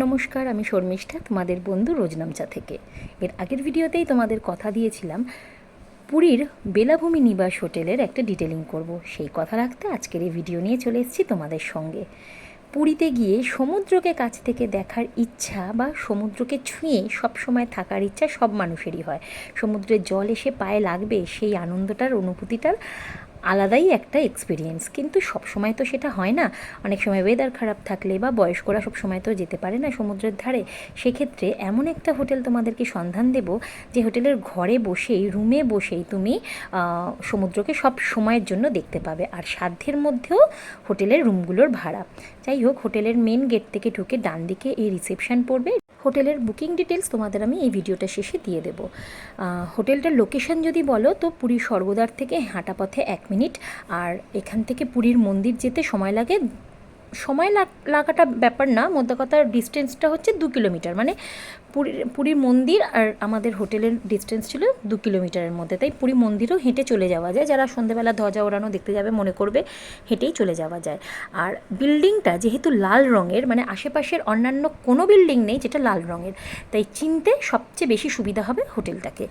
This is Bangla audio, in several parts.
নমস্কার, আমি শর্মিষ্ঠা, তোমাদের বন্ধু রোজনামচা থেকে। এর আগের ভিডিওতেই তোমাদের কথা দিয়েছিলাম পুরীর বেলাভূমি নিবাস হোটেলের একটা ডিটেলিং করব। সেই কথা রাখতে আজকের এই ভিডিও নিয়ে চলে এসেছি তোমাদের সঙ্গে। পুরীতে গিয়ে সমুদ্রকে কাছ থেকে দেখার ইচ্ছা বা সমুদ্রকে ছুঁয়ে সব সময় থাকার ইচ্ছা সব মানুষেরই হয়। সমুদ্রের জল এসে পায়ে লাগবে, সেই আনন্দটার অনুভূতিটার আলাদাই একটা এক্সপিরিয়েন্স। কিন্তু সব সময় তো সেটা হয় না। অনেক সময় ওয়েদার খারাপ থাকলে বা বয়স্করা সব সময় তো যেতে পারে না সমুদ্রের ধারে। সেক্ষেত্রে এমন একটা হোটেল তোমাদেরকে সন্ধান দেব যে হোটেলের ঘরে বসেই, রুমে বসেই তুমি সমুদ্রকে সব সময়ের জন্য দেখতে পাবে, আর সাধ্যের মধ্যেও হোটেলের রুমগুলোর ভাড়া। যাই হোক, হোটেলের মেন গেট থেকে ঢুকে ডান দিকে এই রিসেপশন পড়বে। হোটেলের বুকিং ডিটেলস তোমাদের আমি এই ভিডিওটা শেষে দিয়ে দেবো। হোটেলটার লোকেশন যদি বলো তো পুরী স্বর্গদ্বার থেকে হাঁটা পথে 1 মিনিট, আর এখান থেকে পুরীর মন্দির যেতে সময় লাগে, সময় লাগাটা ব্যাপার না, মোদ্দা কথা ডিস্টেন্সটা হচ্ছে 2 কিলোমিটার। মানে পুরীর মন্দির আর আমাদের হোটেলের ডিস্টেন্স ছিল 2 কিলোমিটারের মধ্যে। তাই পুরী মন্দিরও হেঁটে চলে যাওয়া যায়, যারা সন্ধেবেলা ধ্বজা ওড়ানো দেখতে যাবে মনে করবে হেঁটেই চলে যাওয়া যায়। আর বিল্ডিংটা যেহেতু লাল রঙের, মানে আশেপাশের অন্যান্য কোনো বিল্ডিং নেই যেটা লাল রঙের, তাই চিনতে সবচেয়ে বেশি সুবিধা হবে হোটেলটাকে।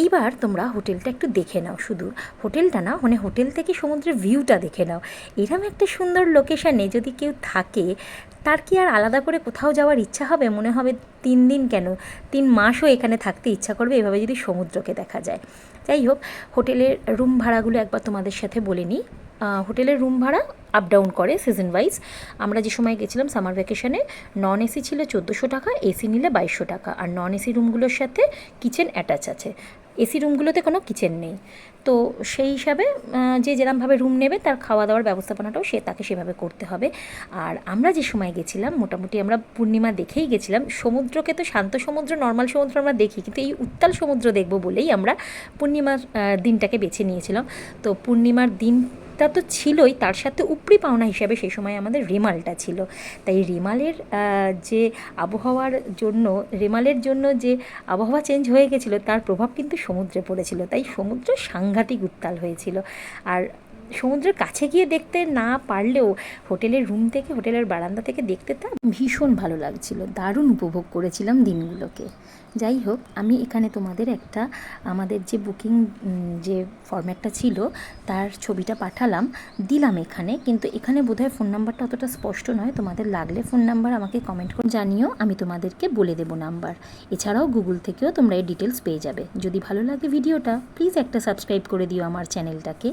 এইবার তোমরা হোটেলটা একটু দেখে নাও, শুধু হোটেলটা না, মানে হোটেল থেকে সমুদ্রের ভিউটা দেখে নাও। এরকম একটা সুন্দর লোকেশানে যদি কেউ থাকে, তার কি আর আলাদা করে কোথাও যাওয়ার ইচ্ছা হবে? মনে হবে 3 দিন কেন, 3 মাসও এখানে থাকতে ইচ্ছা করবে, এভাবে যদি সমুদ্রকে দেখা যায়। যাই হোক, হোটেলের রুম ভাড়াগুলো একবার তোমাদের সাথে বলে নিই। হোটেলের রুম ভাড়া আপ ডাউন করে সিজন ওয়াইজ। আমরা যে সময় গেছিলাম সামার ভ্যাকেশনে, নন এসি ছিল 1400 টাকা, এসি নিলে 2200 টাকা। আর নন এসি রুমগুলোর সাথে কিচেন অ্যাটাচ আছে, এসি রুমগুলোতে কোনো কিচেন নেই। তো সেই হিসাবে যে যেরমভাবে রুম নেবে তার খাওয়া দাওয়ার ব্যবস্থাপনাটাও তাকে সেভাবে করতে হবে। আর আমরা যে সময় গেছিলাম, মোটামুটি আমরা পূর্ণিমা দেখেই গেছিলাম। সমুদ্রকে তো শান্ত সমুদ্র, নর্মাল সমুদ্র আমরা দেখি, কিন্তু এই উত্তাল সমুদ্র দেখব বলেই আমরা পূর্ণিমার দিনটাকে বেছে নিয়েছিলাম। তো পূর্ণিমার দিনটা তো ছিলই, তার সাথে উপরি পাওনা হিসাবে সেই সময় আমাদের রেমালটা ছিল। তাই রেমালের যে আবহাওয়ার জন্য, রেমালের জন্য যে আবহাওয়া চেঞ্জ হয়ে গেছিলো তার প্রভাব কিন্তু সমুদ্রে পড়েছিল। তাই সমুদ্র সাংঘাতিক উত্তাল হয়েছিল। আর সমুদ্রের কাছে গিয়ে দেখতে না পারলেও হোটেলের রুম থেকে, হোটেলের বারান্দা থেকে দেখতে তা ভীষণ ভালো লাগছিল, দারুণ উপভোগ করেছিলাম দিনগুলোকে। যাই হোক, আমি এখানে তোমাদের একটা আমাদের যে বুকিং যে ফরম্যাটটা ছিল তার ছবিটা পাঠালাম, দিলাম এখানে। কিন্তু এখানে বোধহয় ফোন নাম্বারটা অতটা স্পষ্ট নয়, তোমাদের লাগলে ফোন নাম্বার আমাকে কমেন্ট করে জানিও, আমি তোমাদেরকে বলে দেবো নাম্বার। এছাড়াও গুগল থেকেও তোমরা এই ডিটেলস পেয়ে যাবে। যদি ভালো লাগে ভিডিওটা, প্লিজ একটা সাবস্ক্রাইব করে দিও আমার চ্যানেলটাকে।